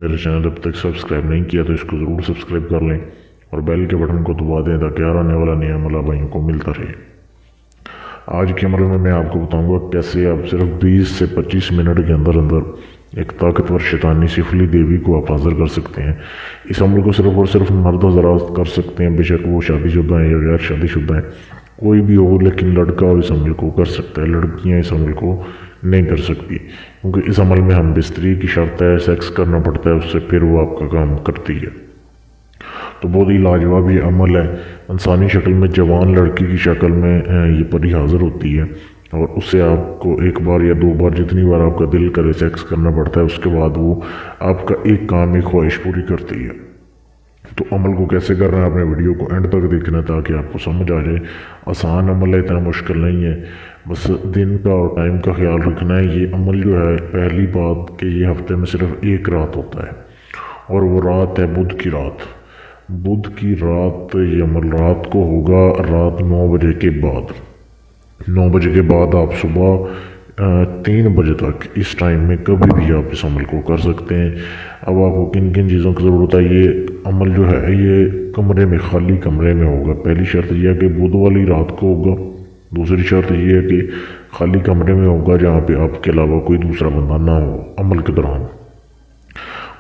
मेरे चैनल अब तक सब्सक्राइब नहीं किया तो इसको ज़रूर सब्सक्राइब कर लें और बेल के बटन को दबा दें ताकि हर आने वाला नया अमला भाइयों को मिलता रहे। आज के अमल में मैं आपको बताऊंगा कैसे आप सिर्फ 20 से 25 मिनट के अंदर अंदर एक ताकतवर शैतानी सिफली देवी को आप हाजिर कर सकते हैं। इस अमल को सिर्फ और सिर्फ मर्द हज़रात कर सकते हैं, बेशक वो शादीशुदा हैं या गैर शादीशुदा हैं, कोई भी हो, लेकिन लड़का और इस अमल को कर सकता है, लड़कियां इस अमल को नहीं कर सकती, क्योंकि इस अमल में हम बिस्तरी की शर्त है, सेक्स करना पड़ता है उससे, फिर वो आपका काम करती है। तो बहुत ही लाजवाब ये अमल है। इंसानी शक्ल में जवान लड़की की शक्ल में ये परी हाजिर होती है और उससे आपको एक बार या दो बार, जितनी बार आपका दिल करे, सेक्स करना पड़ता है। उसके बाद वो आपका एक काम, एक ख्वाहिश पूरी करती है। तो अमल को कैसे करना है, अपने वीडियो को एंड तक देखना ताकि आपको समझ आ जाए। आसान अमल है, इतना मुश्किल नहीं है, बस दिन का और टाइम का ख्याल रखना है। ये अमल जो है, पहली बात कि ये हफ्ते में सिर्फ एक रात होता है और वो रात है बुध की रात। बुध की रात ये अमल रात को होगा, रात 9 बजे के बाद। 9 बजे के बाद आप सुबह 3 बजे तक, इस टाइम में कभी भी आप इस अमल को कर सकते हैं। अब आपको किन किन चीज़ों की ज़रूरत है। ये अमल जो है ये कमरे में, खाली कमरे में होगा। पहली शर्त यह है कि बुध वाली रात को होगा। दूसरी शर्त यह है कि खाली कमरे में होगा जहाँ पे आपके अलावा कोई दूसरा बंदा ना हो अमल के दौरान।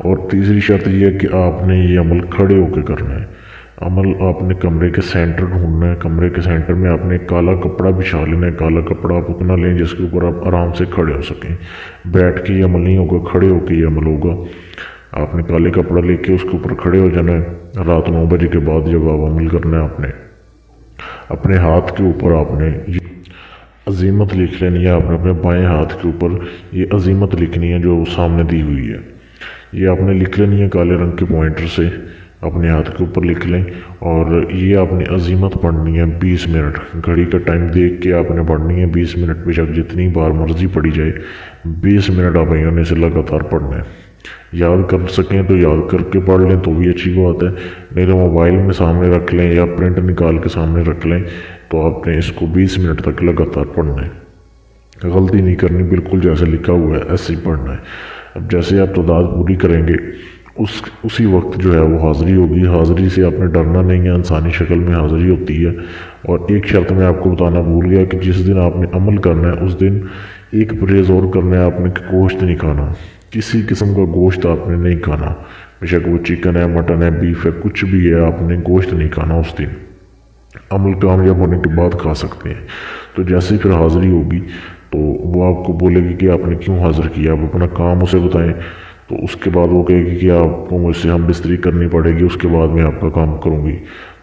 और तीसरी शर्त यह है कि आपने ये अमल खड़े होकर करना है। अमल आपने कमरे के सेंटर ढूंढना है। कमरे के सेंटर में आपने काला कपड़ा बिछा लेना है। काला कपड़ा आप उतना लें जिसके ऊपर आप आराम से खड़े हो सकें। बैठ के ये अमल नहीं होगा, खड़े होकर ये अमल होगा। आपने काले कपड़ा लेके उसके ऊपर खड़े हो जाना है। रात 9 बजे के बाद जब आप अमल करना है, आपने अपने हाथ के ऊपर आपने ये अजीमत लिख लेनी है। आपने अपने बाएं हाथ के ऊपर ये अजीमत लिखनी है जो सामने दी हुई है। ये आपने लिख लेनी है काले रंग के पॉइंटर से, अपने हाथ के ऊपर लिख लें। और ये आपने अजीमत पढ़नी है 20 मिनट। घड़ी का टाइम देख के आपने पढ़नी है 20 मिनट, बेशक जितनी बार मर्जी पढ़ी जाए। 20 मिनट आप भाइयों से लगातार पढ़ना है। याद कर सकें तो याद करके पढ़ लें तो भी अच्छी बात है, नहीं तो मोबाइल में सामने रख लें या प्रिंट निकाल के सामने रख लें। तो आपने इसको 20 मिनट तक लगातार पढ़ना है, गलती नहीं करनी, बिल्कुल जैसे लिखा हुआ है ऐसे ही पढ़ना है। अब जैसे आप तादाद पूरी करेंगे उसी वक्त जो है वो हाज़िरी होगी। हाज़िरी से आपने डरना नहीं है, इंसानी शक्ल में हाज़िरी होती है। और एक शर्त मैं आपको बताना भूल गया कि जिस दिन आपने अमल करना है उस दिन एक परहेज़ और करना है, आपने गोश्त नहीं खाना। किसी किस्म का गोश्त आपने नहीं खाना, बेशक वो चिकन है, मटन है, बीफ है, कुछ भी है, आपने गोश्त नहीं खाना उस दिन। अमल कामयाब होने के बाद खा सकते हैं। तो जैसे ही फिर हाज़िरी होगी तो वो आपको बोलेगी कि आपने क्यों हाज़िर किया, आप अपना काम उसे बताएं। तो उसके बाद वो कहेगी कि आपको मुझसे हम बिस्तरी करनी पड़ेगी, उसके बाद मैं आपका काम करूँगी।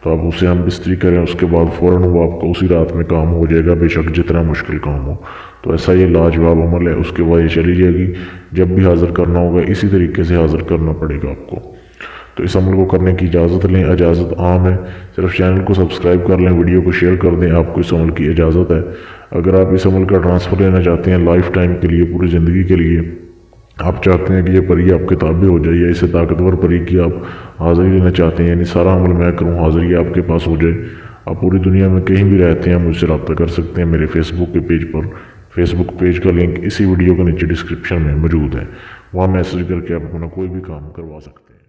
तो आप उससे हम बिस्तरी करें, उसके बाद फ़ौरन वो आपका उसी रात में काम हो जाएगा, बेशक जितना मुश्किल काम हो। तो ऐसा ये लाजवाब अमल है। उसके बाद ये चली जाएगी। जब भी हाज़िर करना होगा इसी तरीके से हाज़िर करना पड़ेगा आपको। तो इस अमल को करने की इजाज़त लें, इजाज़त आम है। सिर्फ चैनल को सब्सक्राइब कर लें, वीडियो को शेयर कर दें, आपको इस अमल की इजाज़त है। अगर आप इस अमल का ट्रांसफ़र लेना चाहते हैं लाइफ टाइम के लिए, पूरी ज़िंदगी के लिए, आप चाहते हैं कि ये परी आपके ताबे हो जाए या इसे ताकतवर परी की आप हाज़िरी लेना चाहते हैं, यानी सारा अमल मैं करूँ, हाज़िरी आपके पास हो जाए, आप पूरी दुनिया में कहीं भी रहते हैं मुझसे रब्ता कर सकते हैं मेरे फेसबुक के पेज पर। फेसबुक पेज का लिंक इसी वीडियो के नीचे डिस्क्रिप्शन में मौजूद है, वहाँ मैसेज करके आप अपना कोई भी काम करवा सकते हैं।